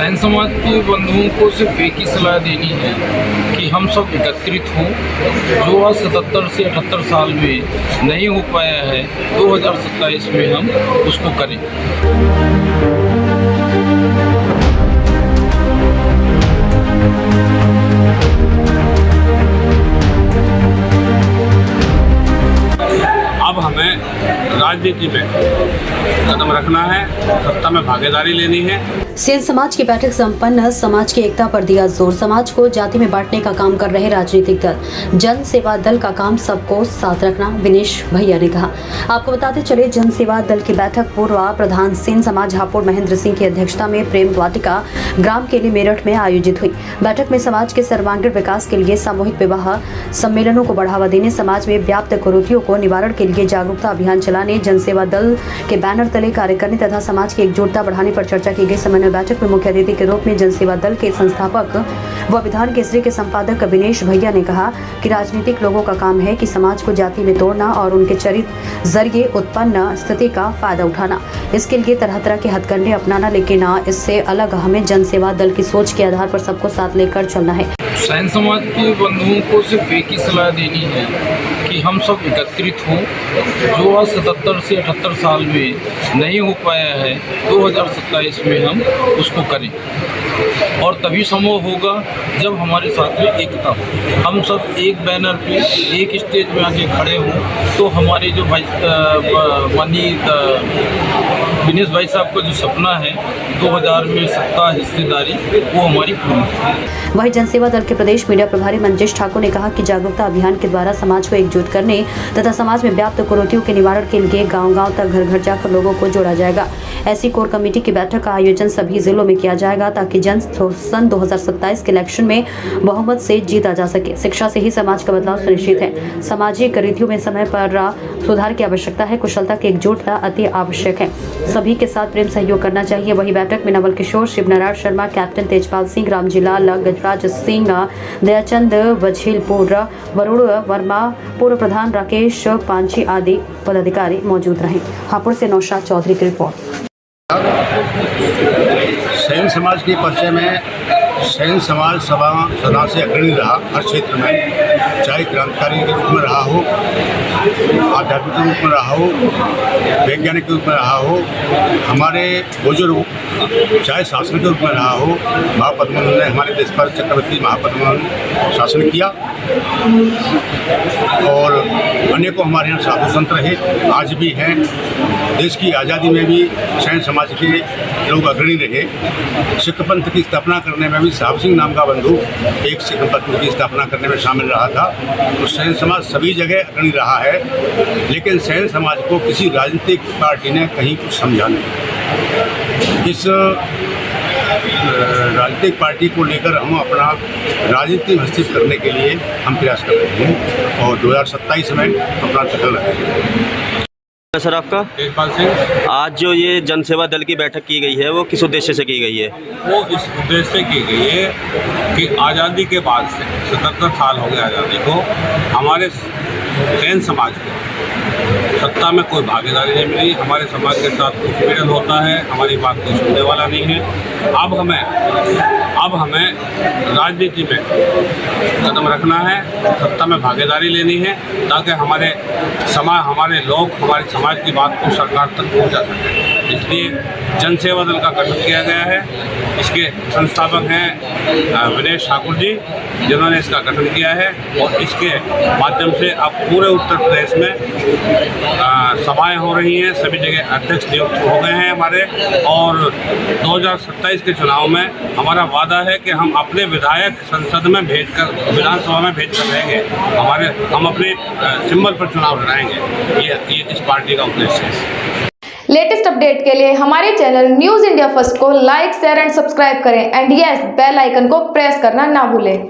San समाज के बंधुओं को सिर्फ एक ही सलाह देनी है कि हम सब एकत्रित हों। जो आज 77 से 78 साल में नहीं हो पाया है, 2027 में हम उसको करें। अब हमें राजनीति में कदम रखना है, सत्ता में भागीदारी लेनी है। सेन समाज की बैठक संपन्न। समाज की एकता पर दिया जोर। समाज को जाति में बांटने का काम कर रहे राजनीतिक दल जन सेवा दल का काम सबको साथ रखना, विनेश भैया ने कहा। आपको बताते चले, जन सेवा दल की बैठक पूर्व प्रधान सेन समाज हापुड़ महेंद्र सिंह की अध्यक्षता में प्रेम वाटिका ग्राम के लिए मेरठ में आयोजित हुई। बैठक में समाज के सर्वांगीण विकास के लिए सामूहिक विवाह सम्मेलनों को बढ़ावा देने, समाज में व्याप्त कुरीतियों को निवारण के लिए जागरूकता अभियान चलाने, जन सेवा दल के बैनर तले कार्य करने तथा समाज की एकजुटता बढ़ाने पर चर्चा की गई। समन्वय बैठक में मुख्य अतिथि के रूप में जन सेवा दल के संस्थापक व विधान केसरी के संपादक विनेश भैया ने कहा कि राजनीतिक लोगों का काम है कि समाज को जाति में तोड़ना और उनके चरित्र जरिए उत्पन्न स्थिति का फायदा उठाना। इसके लिए तरह तरह के हथकंडे अपनाना, लेकिन इससे अलग हमें जन सेवा दल की सोच के आधार पर सबको साथ लेकर चलना है। सैन समाज के बंधुओं को सिर्फ एक ही सलाह देनी है कि हम सब एकत्रित हों। जो आज 77 से 78 साल में नहीं हो पाया है, 2027 में हम उसको करें। और तभी संभव होगा जब हमारे साथ में एकता हो, हम सब एक बैनर पे एक स्टेज में आके खड़े हों। तो हमारे जो भाई विनेश भाई साहब का जो सपना है 2000 में सत्ता हिस्सेदारी, वो हमारी पूरी है। वहीं जनसेवा दल के प्रदेश मीडिया प्रभारी मंजेश ठाकुर ने कहा कि जागरूकता अभियान के द्वारा समाज को एकजुट करने तथा समाज में व्याप्त कुरीतियों के निवारण के लिए गांव-गांव तक घर घर जाकर लोगों को जोड़ा जाएगा। ऐसी कोर कमेटी की बैठक का आयोजन सभी जिलों में किया जाएगा ताकि सन 2027 के इलेक्शन में बहुमत से जीता जा सके। शिक्षा से ही समाज का बदलाव सुनिश्चित है। सामाजिक कुरीतियों में समय पर सुधार की आवश्यकता है। कुशलता की एकजुटता अति आवश्यक है। सभी के साथ प्रेम सहयोग करना चाहिए। वही बैठक में नवल किशोर, शिवनारायण शर्मा, कैप्टन तेजपाल सिंह, रामजीलाल, गजराज सिंह, दयाचंद वझेलपुर, वरुण वर्मा, पूर्व प्रधान राकेश पांची आदि पदाधिकारी मौजूद रहे। हापुड़ से नौशाद चौधरी की रिपोर्ट। सेन समाज के परिचय में सेन समाज सदा से अग्रणी रहा। हर क्षेत्र में, चाहे क्रांतिकारी के रूप में रहा हो, आध्यात्मिक के रूप में रहा हो, वैज्ञानिक के रूप में रहा हो, हमारे बुजुर्ग चाहे शासन के रूप में रहा हो। महापद्मनाभ ने हमारे देश पर, चक्रवर्ती महापद्मनाभ ने शासन किया और अनेकों हमारे यहाँ साधु संत रहे, आज भी हैं। देश की आज़ादी में भी सैन समाज के लोग अग्रणी रहे। सिख पंथ की स्थापना करने में भी साहब सिंह नाम का बंधु एक सिख पंथ की स्थापना करने में शामिल रहा था। तो सैन समाज सभी जगह अग्रणी रहा है, लेकिन सैन समाज को किसी राजनीतिक पार्टी ने कहीं कुछ समझा नहीं। इस राजनीतिक पार्टी को लेकर हम अपना राजनीति में हस्तक्षेप करने के लिए हम प्रयास कर रहे हैं और 2027 में अपना दखल रखेंगे। सर, आपका तेजपाल सिंह। आज जो ये जन सेवा दल की बैठक की गई है, वो किस उद्देश्य से की गई है? वो इस उद्देश्य से की गई है कि आज़ादी के बाद से 77 साल हो गए आज़ादी को, हमारे सैन समाज को सत्ता में कोई भागीदारी नहीं मिली। हमारे समाज के साथ उत्पीड़न होता है, हमारी बात कोई सुनने वाला नहीं है। अब हमें राजनीति में कदम रखना है, सत्ता में भागीदारी लेनी है ताकि हमारे लोग हमारे समाज की बात को सरकार तक पहुंचा सकें। इसलिए जन सेवा दल का गठन किया गया है। इसके संस्थापक हैं विनेश ठाकुर जी, जिन्होंने इसका गठन किया है और इसके माध्यम से अब पूरे उत्तर प्रदेश में सभाएं हो रही हैं। सभी जगह अध्यक्ष नियुक्त हो गए हैं हमारे, और 2027 के चुनाव में हमारा वादा है कि हम अपने विधायक संसद में भेजकर, विधानसभा में भेजकर रहेंगे। हम अपने सिंबल पर चुनाव लड़ाएंगे। ये इस पार्टी का उद्देश्य है। लेटेस्ट अपडेट के लिए हमारे चैनल न्यूज़ इंडिया फर्स्ट को लाइक, शेयर एंड सब्सक्राइब करें एंड यस, बेल आइकन को प्रेस करना ना भूलें।